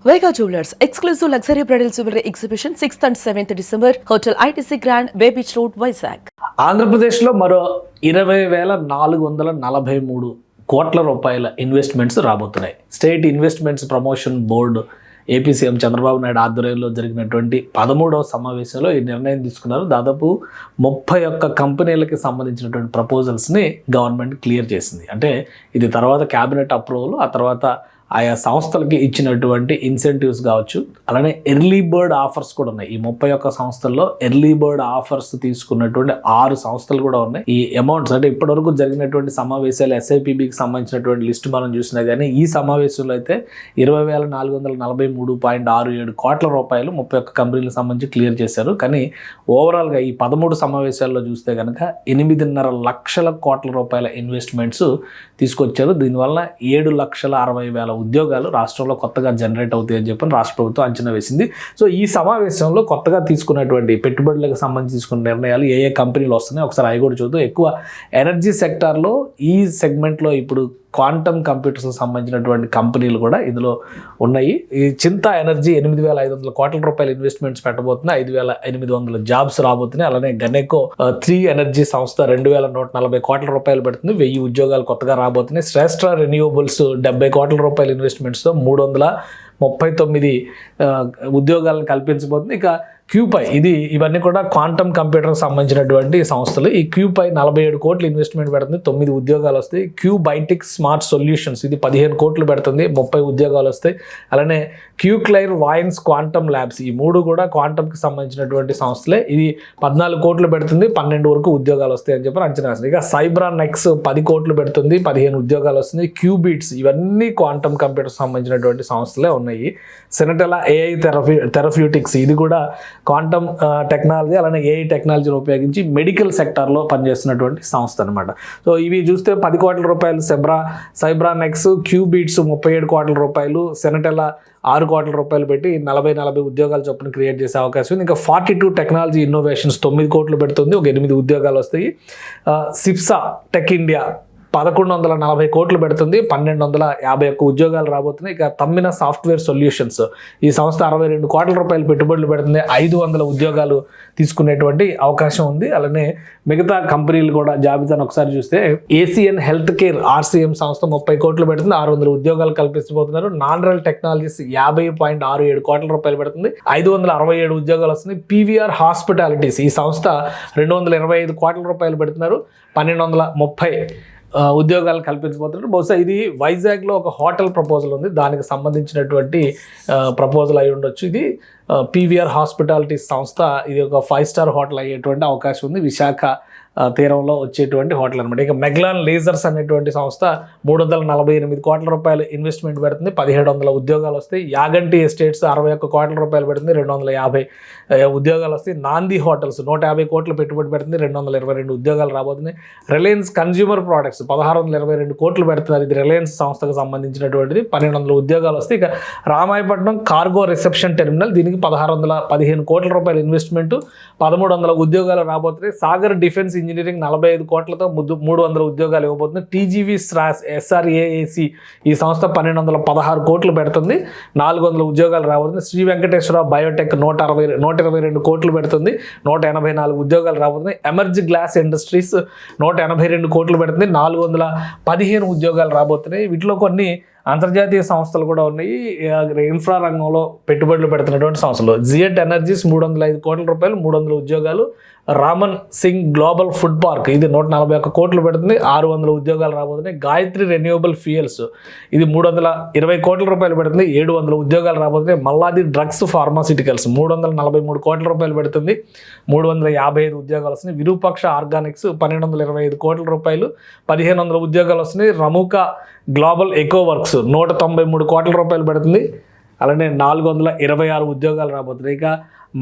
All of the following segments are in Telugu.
Vega Jewelers, exclusive luxury bridal jewelry exhibition 6th and 7th December, Hotel ITC Grand, Bay Beach Road, Vizag. ఆంధ్రప్రదేశ్లో మరో 20,443 కోట్ల రూపాయల ఇన్వెస్ట్మెంట్స్ రాబోతున్నాయి. State investments promotion board AP CM Chandrababu Naidu ఆధ్వర్యంలో జరిగినటువంటి 13వ సమావేశంలో ఈ నిర్ణయం తీసుకున్నారు. దాదాపు 31 కంపెనీలకి సంబంధించినటువంటి ప్రపోజల్స్ని గవర్నమెంట్ క్లియర్ చేసింది. అంటే ఇది తర్వాత క్యాబినెట్ అప్రూవల్, ఆ తర్వాత ఆయా సంస్థలకి ఇచ్చినటువంటి ఇన్సెంటివ్స్ కావచ్చు, అలానే ఎర్లీ బర్డ్ ఆఫర్స్ కూడా ఉన్నాయి. ఈ 31 సంస్థల్లో ఎర్లీ బర్డ్ ఆఫర్స్ తీసుకున్నటువంటి 6 సంస్థలు కూడా ఉన్నాయి. ఈ అమౌంట్స్ అంటే ఇప్పటివరకు జరిగినటువంటి సమావేశాలు ఎస్ఐపిబికి సంబంధించినటువంటి లిస్ట్ మనం చూసినా కానీ ఈ సమావేశంలో అయితే 20,443.67 కోట్ల రూపాయలు 31 కంపెనీలకు సంబంధించి క్లియర్ చేశారు. కానీ ఓవరాల్గా ఈ 13 సమావేశాల్లో చూస్తే కనుక 8.5 లక్షల కోట్ల రూపాయల ఇన్వెస్ట్మెంట్స్ తీసుకొచ్చారు. దీనివల్ల 7,60,000 ఉద్యోగాలు రాష్ట్రంలో కొత్తగా జనరేట్ అవుతాయని చెప్పి రాష్ట్ర ప్రభుత్వం అంచనా వేసింది. సో ఈ సమావేశంలో కొత్తగా తీసుకున్నటువంటి పెట్టుబడులకు సంబంధించి తీసుకున్న నిర్ణయాలు ఏ ఏ కంపెనీలు వస్తున్నాయి ఒకసారి అవి కూడా చూద్దాం. ఎక్కువ ఎనర్జీ సెక్టార్లో ఈ సెగ్మెంట్లో ఇప్పుడు క్వాంటమ్ కంప్యూటర్స్కి సంబంధించినటువంటి కంపెనీలు కూడా ఇందులో ఉన్నాయి. ఈ చింతా ఎనర్జీ 8,500 కోట్ల రూపాయల ఇన్వెస్ట్మెంట్స్ పెట్టబోతున్నాయి. 5,800 జాబ్స్ రాబోతున్నాయి. అలానే గనెకో 3 ఎనర్జీ సంస్థ 2,140 కోట్ల రూపాయలు పెడుతుంది. 1000 ఉద్యోగాలు కొత్తగా రాబోతున్నాయి. శ్రేష్ఠ రెన్యూవబుల్స్ 70 కోట్ల రూపాయల ఇన్వెస్ట్మెంట్స్తో 339 ఉద్యోగాలను కల్పించబోతుంది. ఇక క్యూపై ఇవన్నీ కూడా క్వాంటమ్ కంప్యూటర్కి సంబంధించినటువంటి సంస్థలు. ఈ క్యూపై 47 కోట్లు ఇన్వెస్ట్మెంట్ పెడుతుంది, 9 ఉద్యోగాలు వస్తాయి. క్యూబైటిక్స్ స్మార్ట్ సొల్యూషన్స్ ఇది 15 కోట్లు పెడుతుంది, 30 ఉద్యోగాలు వస్తాయి. అలానే క్యూక్లైర్ వాయిన్స్ క్వాంటమ్ ల్యాబ్స్ ఈ 3 కూడా క్వాంటమ్కి సంబంధించినటువంటి సంస్థలే. ఇది 14 కోట్లు పెడుతుంది, 12 వరకు ఉద్యోగాలు వస్తాయి అని చెప్పి అంచనా వేస్తుంది. ఇక సైబ్రా నెక్స్ 10 కోట్లు పెడుతుంది, 15 ఉద్యోగాలు వస్తుంది. క్యూబీట్స్ ఇవన్నీ క్వాంటమ్ కంప్యూటర్కి సంబంధించినటువంటి సంస్థలే ఉన్నాయి. సెనటెలా ఏఐ థెరప్యూటిక్స్ ఇది కూడా క్వాంటమ్ టెక్నాలజీ అలానే ఏఐ టెక్నాలజీని ఉపయోగించి మెడికల్ సెక్టార్లో పనిచేస్తున్నటువంటి సంస్థ అనమాట. సో ఇవి చూస్తే 10 కోట్ల రూపాయలు సైబ్రా నెక్స్, క్యూబీట్స్ 37 కోట్ల రూపాయలు, సెనటెలా 6 కోట్ల రూపాయలు పెట్టి 40 ఉద్యోగాల చొప్పున క్రియేట్ చేసే అవకాశం ఉంది. ఇంకా 42 టెక్నాలజీ ఇన్నోవేషన్స్ 9 కోట్లు పెడుతుంది, ఒక 8 ఉద్యోగాలు వస్తాయి. సిప్సా టెక్ ఇండియా 1,140 కోట్లు పెడుతుంది, 1,251 ఉద్యోగాలు రాబోతున్నాయి. ఇక తమ్మిన సాఫ్ట్వేర్ సొల్యూషన్స్ ఈ సంస్థ 62 కోట్ల రూపాయలు పెట్టుబడులు పెడుతుంది, 500 ఉద్యోగాలు తీసుకునేటువంటి అవకాశం ఉంది. అలానే మిగతా కంపెనీలు కూడా జాబితాను ఒకసారి చూస్తే ఏసియన్ హెల్త్ కేర్ ఆర్సీఎం సంస్థ 30 కోట్లు పెడుతుంది, 600 ఉద్యోగాలు కల్పించబోతున్నారు. నాన్రల్ టెక్నాలజీస్ 50.67 కోట్ల రూపాయలు పెడుతుంది, 567 ఉద్యోగాలు వస్తున్నాయి. పీవీఆర్ హాస్పిటాలిటీస్ ఈ సంస్థ 225 కోట్ల రూపాయలు పెడుతున్నారు, 1,230 ఉద్యోగాలు కల్పించబోతున్నారు. బహుశా ఇది వైజాగ్లో ఒక హోటల్ ప్రపోజల్ ఉంది, దానికి సంబంధించినటువంటి ప్రపోజల్ అయి ఉండొచ్చు. ఇది పీవీఆర్ హాస్పిటాలిటీస్ సంస్థ ఇది ఒక 5 స్టార్ హోటల్ అయ్యేటువంటి అవకాశం ఉంది, విశాఖ తీరంలో వచ్చేటువంటి హోటల్ అనమాట. ఇక మెగ్లాన్ లేజర్స్ అనేటువంటి సంస్థ 348 కోట్ల రూపాయలు ఇన్వెస్ట్మెంట్ పెడుతుంది, 1,700 ఉద్యోగాలు వస్తాయి. యాగంటి ఎస్టేట్స్ 61 కోట్ల రూపాయలు పెడుతుంది, 250 ఉద్యోగాలు వస్తాయి. నాంది హోటల్స్ 150 కోట్లు పెట్టుబడి పెడుతుంది, 222 ఉద్యోగాలు రాబోతున్నాయి. రిలయన్స్ కన్జ్యూమర్ ప్రోడక్ట్స్ 1,622 కోట్లు పెడుతున్నారు, ఇది రిలయన్స్ సంస్థకు సంబంధించినటువంటిది, 1,200 ఉద్యోగాలు వస్తాయి. ఇక రామాయపట్నం కార్గో రిసెప్షన్ టెర్మినల్ దీనికి 1,615 కోట్ల రూపాయల ఇన్వెస్ట్మెంట్, 1,300 ఉద్యోగాలు రాబోతున్నాయి. సాగర్ డిఫెన్స్ ఇంజనీరింగ్ 45 కోట్లతో 300 ఉద్యోగాలు ఇవ్వబోతుంది. టీజీవీ ఎస్ఆర్ఏఏసి ఈ సంస్థ 1,216 కోట్లు పెడుతుంది, 400 ఉద్యోగాలు రాబోతుంది. శ్రీ వెంకటేశ్వర బయోటెక్ 122 కోట్లు పెడుతుంది, 184 ఉద్యోగాలు రాబోతున్నాయి. ఎమర్జ్ గ్లాస్ ఇండస్ట్రీస్ 182 కోట్లు పెడుతుంది, 415 ఉద్యోగాలు రాబోతున్నాయి. వీటిలో కొన్ని అంతర్జాతీయ సంస్థలు కూడా ఉన్నాయి, ఇన్ఫ్రా రంగంలో పెట్టుబడులు పెడుతున్నటువంటి సంస్థలు. జియట్ ఎనర్జీస్ 305 కోట్ల రూపాయలు, 300 ఉద్యోగాలు. Raman Singh global food park ఇది 141 కోట్లు పెడుతుంది, 600 ఉద్యోగాలు రాబోతున్నాయి. గాయత్రి రెన్యూవబుల్ ఫ్యూయల్స్ ఇది 320 కోట్ల రూపాయలు పెడుతుంది, 700 ఉద్యోగాలు రాబోతున్నాయి. మల్లాది డ్రగ్స్ ఫార్మాసిటికల్స్ 343 కోట్ల రూపాయలు పెడుతుంది, 355 ఉద్యోగాలు వస్తున్నాయి. విరూపాక్ష ఆర్గానిక్స్ 1,225 కోట్ల రూపాయలు, 1,500 ఉద్యోగాలు వస్తున్నాయి. రముకా గ్లోబల్ ఎకో వర్క్స్ 193 కోట్ల రూపాయలు పెడుతుంది, అలానే 426 ఉద్యోగాలు రాబోతున్నాయి. ఇక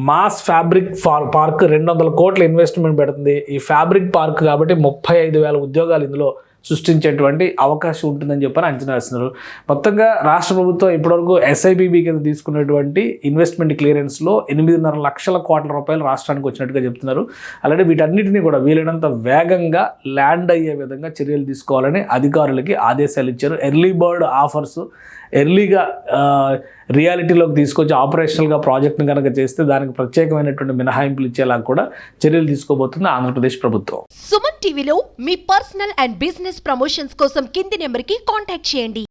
మాస్ ఫ్యాబ్రిక్ పార్క్ 200 కోట్ల ఇన్వెస్ట్మెంట్ పెడుతుంది. ఈ ఫ్యాబ్రిక్ పార్క్ కాబట్టి 35,000 ఉద్యోగాలు ఇందులో సృష్టించేటువంటి అవకాశం ఉంటుందని చెప్పని అంచనా వేస్తున్నారు. మొత్తంగా రాష్ట్ర ప్రభుత్వం ఇప్పటివరకు ఎస్ఐబిబి కింద తీసుకున్నటువంటి ఇన్వెస్ట్మెంట్ క్లియరెన్స్లో 8.5 లక్షల కోట్ల రూపాయలు రాష్ట్రానికి వచ్చినట్టుగా చెప్తున్నారు. అలాగే వీటన్నిటిని కూడా వీలైనంత వేగంగా ల్యాండ్ అయ్యే విధంగా చర్యలు తీసుకోవాలని అధికారులకి ఆదేశాలు ఇచ్చారు. ఎర్లీ బర్డ్ ఆఫర్స్ ఎర్లీగా రియాలిటీలోకి తీసుకొచ్చి ఆపరేషనల్గా ప్రాజెక్ట్ని కనుక చేస్తే దానికి ప్రత్యేకమైనటువంటి మినహాయింపులు ఇచ్చేలా కూడా చర్యలు తీసుకోబోతుంది ఆంధ్రప్రదేశ్ ప్రభుత్వం. సుమన్ టీవీలో మీ పర్సనల్ అండ్ బిజినెస్ ప్రమోషన్స్ కోసం కింది నెంబర్కి కాంటాక్ట్ చేయండి.